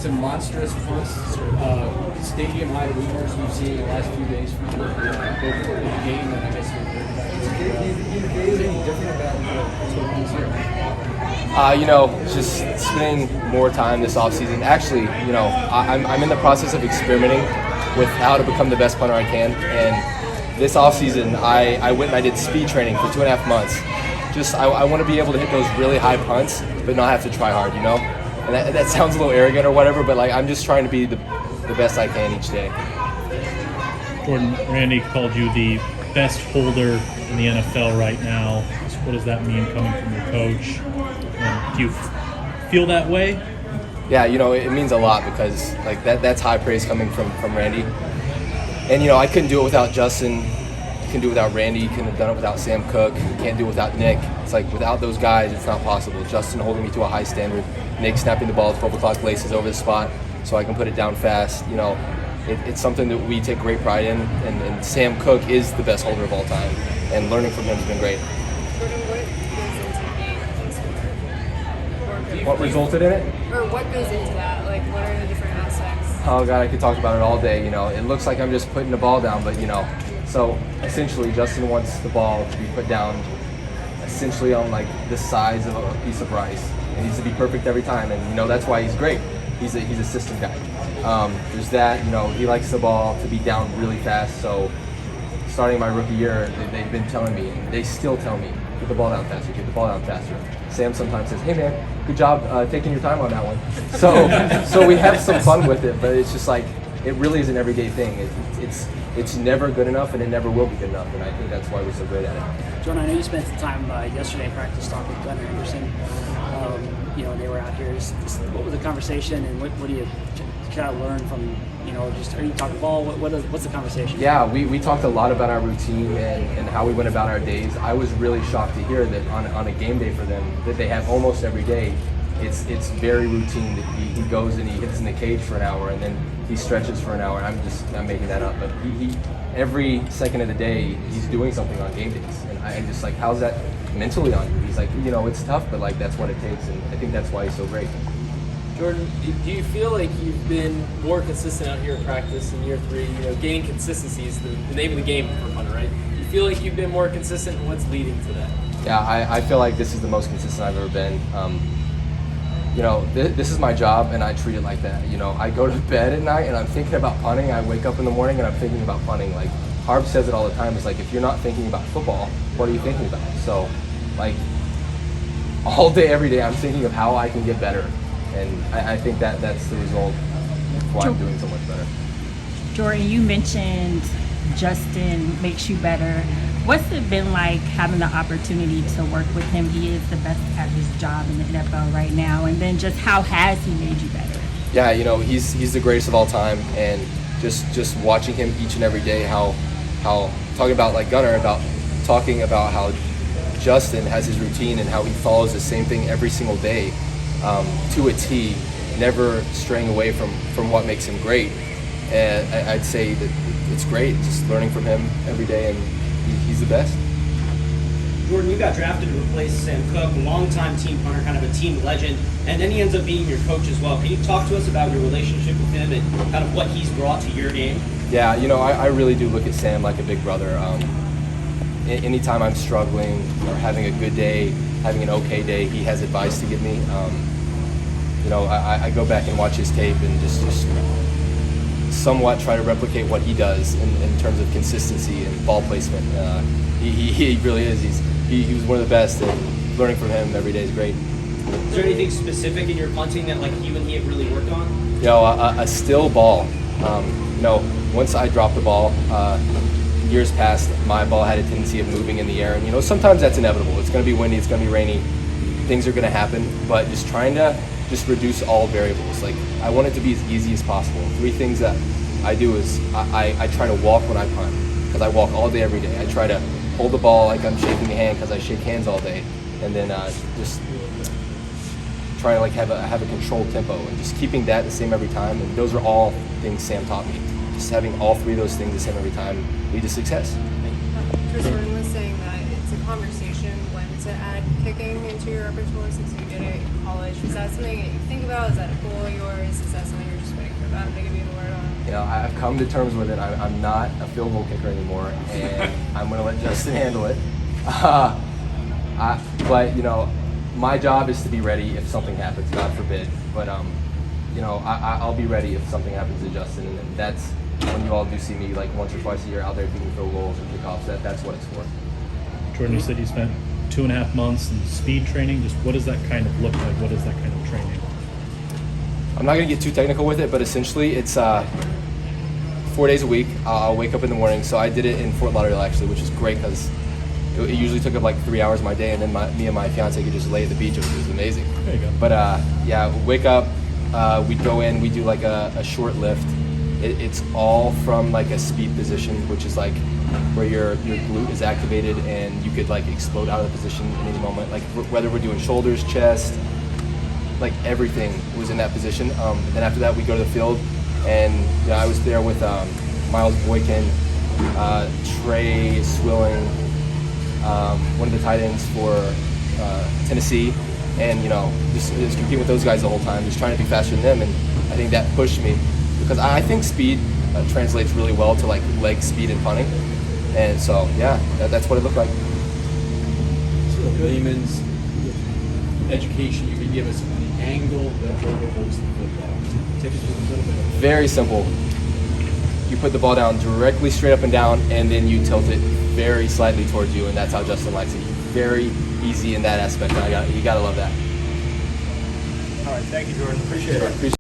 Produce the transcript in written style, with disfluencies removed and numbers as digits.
some monstrous punts, stadium-high winners we've seen in the last few days from both in the game and I guess is there anything different about what he's here? Just spending more time this offseason. Actually, I'm in the process of experimenting with how to become the best punter I can. And this offseason, I went and I did speed training for 2.5 months. I want to be able to hit those really high punts, but not have to try hard, And that sounds a little arrogant or whatever, but I'm just trying to be the best I can each day. Jordan, Randy called you the best holder in the NFL right now. What does that mean coming from your coach? And do you feel that way? Yeah, it means a lot because that's high praise coming from Randy. And I couldn't do it without Justin. Couldn't do it without Randy. Couldn't have done it without Sam Cook. Can't do it without Nick. It's without those guys, it's not possible. Justin holding me to a high standard. Nick snapping the ball at 12 o'clock laces over the spot so I can put it down fast. It's something that we take great pride in. And Sam Cook is the best holder of all time. And learning from him has been great. What resulted in it? Or what goes into that? What are the different aspects? Oh God, I could talk about it all day. It looks like I'm just putting the ball down, but so essentially Justin wants the ball to be put down essentially on the size of a piece of rice. It needs to be perfect every time, and that's why he's great. He's a system guy. There's that. He likes the ball to be down really fast. So starting my rookie year, they've been telling me, and they still tell me, get the ball down faster, get the ball down faster. Sam sometimes says, hey man, good job taking your time on that one. So we have some fun with it, but it's just it really is an everyday thing. It's never good enough, and it never will be good enough, and I think that's why we're so great at it. Jordan, I know you spent some time yesterday in practice talking with Gunnar Anderson. They were out here. What was the conversation, and what do you kind of learn from, are you talking ball? What's the conversation? Yeah, we talked a lot about our routine and how we went about our days. I was really shocked to hear that on a game day for them that they have almost every day, it's very routine that he goes and he hits in the cage for an hour and then he stretches for an hour. I'm making that up, but he every second of the day he's doing something on game days, and I'm just how's that mentally on you? He's it's tough, but that's what it takes, and I think that's why he's so great. Jordan, do you feel like you've been more consistent out here in practice in year 3? Gaining consistency is the name of the game for punter, right? You feel like you've been more consistent, and what's leading to that? Yeah, I feel like this is the most consistent I've ever been. This is my job, and I treat it like that. I go to bed at night, and I'm thinking about punting. I wake up in the morning, and I'm thinking about punting. Harb says it all the time. It's if you're not thinking about football, what are you thinking about? So, all day, every day, I'm thinking of how I can get better. And I think that's the result of why I'm doing so much better. Jordan, you mentioned Justin makes you better. What's it been like having the opportunity to work with him? He is the best at his job in the NFL right now. And then just how has he made you better? Yeah, he's the greatest of all time. And just watching him each and every day, how talking about Gunnar, about talking about how Justin has his routine and how he follows the same thing every single day. To a T, never straying away from what makes him great. And I'd say that it's great, just learning from him every day, and he's the best. Jordan, you got drafted to replace Sam Cook, a longtime team punter, kind of a team legend, and then he ends up being your coach as well. Can you talk to us about your relationship with him and kind of what he's brought to your game? Yeah, I really do look at Sam like a big brother. Anytime I'm struggling or having a good day, having an okay day, he has advice to give me. I go back and watch his tape and just somewhat try to replicate what he does in terms of consistency and ball placement. He really is. He was one of the best, and learning from him every day is great. Is there anything specific in your punting that you and he have really worked on? A still ball. Once I drop the ball, years past, my ball had a tendency of moving in the air, and sometimes that's inevitable. It's going to be windy, it's going to be rainy, things are going to happen, but just trying to reduce all variables. I want it to be as easy as possible. 3 things that I do is I try to walk when I punt, because I walk all day every day. I try to hold the ball like I'm shaking a hand, because I shake hands all day, and then just try to have a controlled tempo and just keeping that the same every time. And those are all things Sam taught me. Just having all 3 of those things the same every time lead to success. Chris Jordan was saying that it's a conversation when to add kicking into your repertoire since you did it in college? Is that something that you think about? Is that a goal of yours? Is that something you're just waiting for them to give you the word on? You know, I've come to terms with it. I'm not a field goal kicker anymore, and I'm going to let Justin handle it. But you know, my job is to be ready if something happens, God forbid. But you know, I'll be ready if something happens to Justin, and that's when you all do see me like once or twice a year out there kicking field goals and kickoffs. That's what it's for. Jordan, you said you spent 2.5 months in speed training. Just what does that kind of look like? What is that kind of training? I'm not going to get too technical with it, but essentially it's 4 days a week. I'll wake up in the morning. So I did it in Fort Lauderdale actually, which is great because it usually took up like 3 hours of my day, and then me and my fiance could just lay at the beach. It was amazing. There you go. But yeah, wake up, we'd go in, we do like a short lift. It's all from like a speed position, which is like where your glute is activated and you could like explode out of the position in any moment. Like whether we're doing shoulders, chest, like everything was in that position. And then after that, we go to the field, and you know, I was there with Miles Boykin, Trey Swilling, one of the tight ends for Tennessee, and you know, just competing with those guys the whole time, just trying to be faster than them. And I think that pushed me because I think speed translates really well to like leg speed and punting. And so yeah, that's what it looked like. Sort of layman's education, you can give us on the angle that Jordan holds the football. Take us through a little bit of it. Very simple. You put the ball down directly straight up and down, and then you tilt it very slightly towards you, and that's how Justin likes it. Very easy in that aspect. You gotta love that. All right, thank you, Jordan. Appreciate it.